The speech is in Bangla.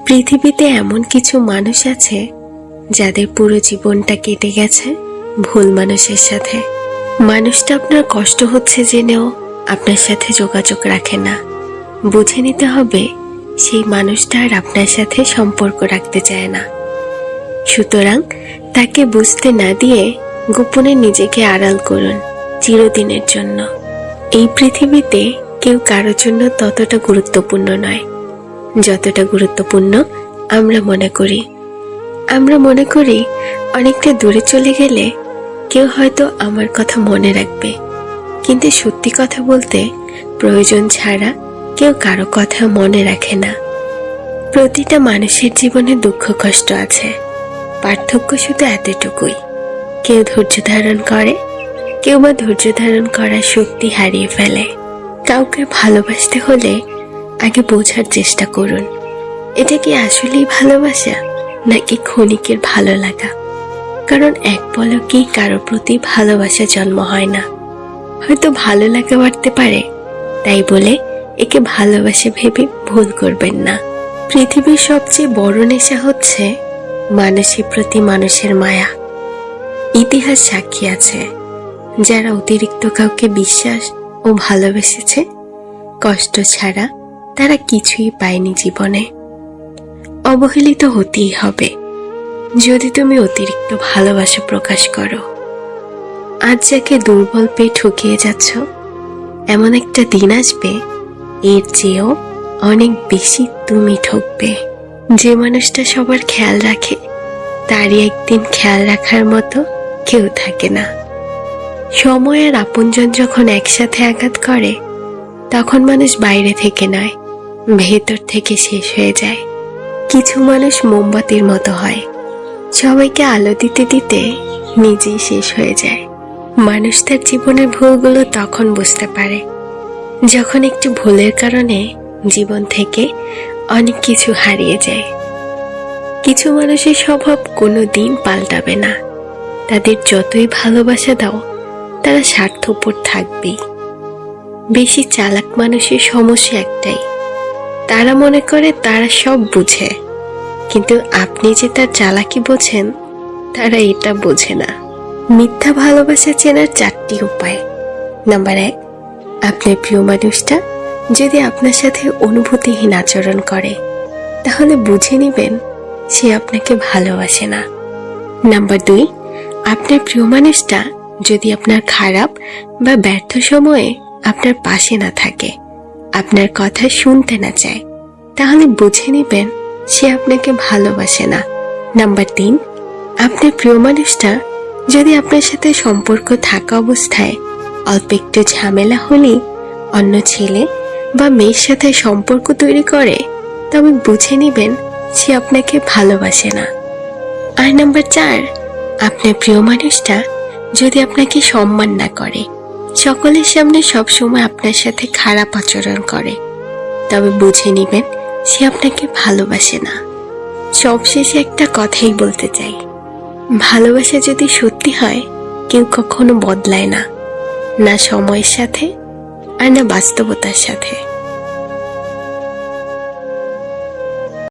পৃথিবীতে এমন কিছু মানুষ আছে যাদের পুরো জীবনটা কেটে গেছে ভুল মানুষের সাথে। মানুষটা আপনার কষ্ট হচ্ছে জেনেও আপনার সাথে যোগাযোগ রাখে না। বুঝে নিতে হবে সেই মানুষটা আর আপনার সাথে সম্পর্ক রাখতে চায় না। সুতরাং তাকে বুঝতে না দিয়ে গোপনে নিজেকে আড়াল করুন চিরদিনের জন্য। এই পৃথিবীতে কেউ কারোর জন্য ততটা গুরুত্বপূর্ণ নয় যতটা গুরুত্বপূর্ণ আমরা মনে করি। আমরা মনে করি অনেকটা দূরে চলে গেলে কেউ হয়তো আমার কথা মনে রাখবে, কিন্তু সত্যি কথা বলতে প্রয়োজন ছাড়া কেউ কারো কথা মনে রাখে না। প্রতিটা মানুষের জীবনে দুঃখ কষ্ট আছে, পার্থক্য শুধু এতটুকুই, কেউ ধৈর্য ধারণ করে, কেউ বা ধৈর্য ধারণ করার শক্তি হারিয়ে ফেলে। কাউকে ভালোবাসতে হলে আগে বোঝার চেষ্টা করুন এটা কি আসলেই ভালোবাসা নাকি ক্ষণিকের ভালো লাগা। কারণ এক পলকেই কারো প্রতি ভালোবাসা জন্ম হয় না। হয়তো ভালো লাগা বাড়তে পারে, তাই বলে একে ভালোবাসা ভেবে ভুল করবেন না। পৃথিবীর সবচেয়ে বড় নেশা হচ্ছে মানুষের প্রতি মানুষের মায়া। ইতিহাস সাক্ষী আছে, যারা অতিরিক্ত কাউকে বিশ্বাস ও ভালোবেসেছে কষ্ট ছাড়া তারা কিছুই পায়নি জীবনে। অবহেলিত হতেই হবে যদি তুমি অতিরিক্ত ভালোবাসা প্রকাশ করো। আজ যাকে দুর্বল পেয়ে ঠকিয়ে যাচ্ছ, এমন একটা দিন আসবে এর চেয়েও অনেক বেশি তুমি ঠকবে। যে মানুষটা সবার খেয়াল রাখে তারই একদিন খেয়াল রাখার মতো কেউ থাকে না। সময় আর আপনজন যখন একসাথে আঘাত করে তখন মানুষ বাইরে থেকে নয় ভেতর থেকে শেষ হয়ে যায়। কিছু মানুষ মোমবাতির মতো হয়, সবাইকে আলো দিতে দিতে নিজেই শেষ হয়ে যায়। মানুষ তার জীবনের ভুলগুলো তখন বুঝতে পারে যখন একটু ভুলের কারণে জীবন থেকে অনেক কিছু হারিয়ে যায়। কিছু মানুষের স্বভাব কোনো দিন পাল্টাবে না, তাদের যতই ভালোবাসা দাও তারা স্বার্থপর থাকবেই। বেশি চালাক মানুষের সমস্যা একটাই, তারা মনে করে তারা সব বুঝে, কিন্তু আপনি যে তার চালাকি বোঝেন তারা এটা বোঝে না। মিথ্যা ভালোবাসা চেনার 4টি উপায়। নাম্বার 1, আপনার প্রিয় মানুষটা যদি আপনার সাথে অনুভূতিহীন আচরণ করে তাহলে বুঝে নেবেন সে আপনাকে ভালোবাসে না। নাম্বার 2, আপনার প্রিয় মানুষটা যদি আপনার খারাপ বা ব্যর্থ সময়ে আপনার পাশে না থাকে, আপনার কথা শুনতে না চায়, তাহলে বুঝে নেবেন সে আপনাকে ভালোবাসে না। নাম্বার 3, আপনার প্রিয় মানুষটা যদি আপনার সাথে সম্পর্ক থাকা অবস্থায় অল্প একটু ঝামেলা হলেই অন্য ছেলে বা মেয়ের সাথে সম্পর্ক তৈরি করে, তবে বুঝে নেবেন সে আপনাকে ভালোবাসে না। আর নাম্বার 4, আপনার প্রিয় মানুষটা যদি আপনাকে সম্মান না করে, সকলের সামনে সবসময় আপনার সাথে খারাপ আচরণ করে, তবে বুঝে নেবেন সে আপনাকে ভালোবাসে না। সবশেষে একটা কথাই বলতে চাই, ভালোবাসা যদি সত্যি হয় কেউ কখনো বদলায় না, না সময়ের সাথে আর না বাস্তবতার সাথে।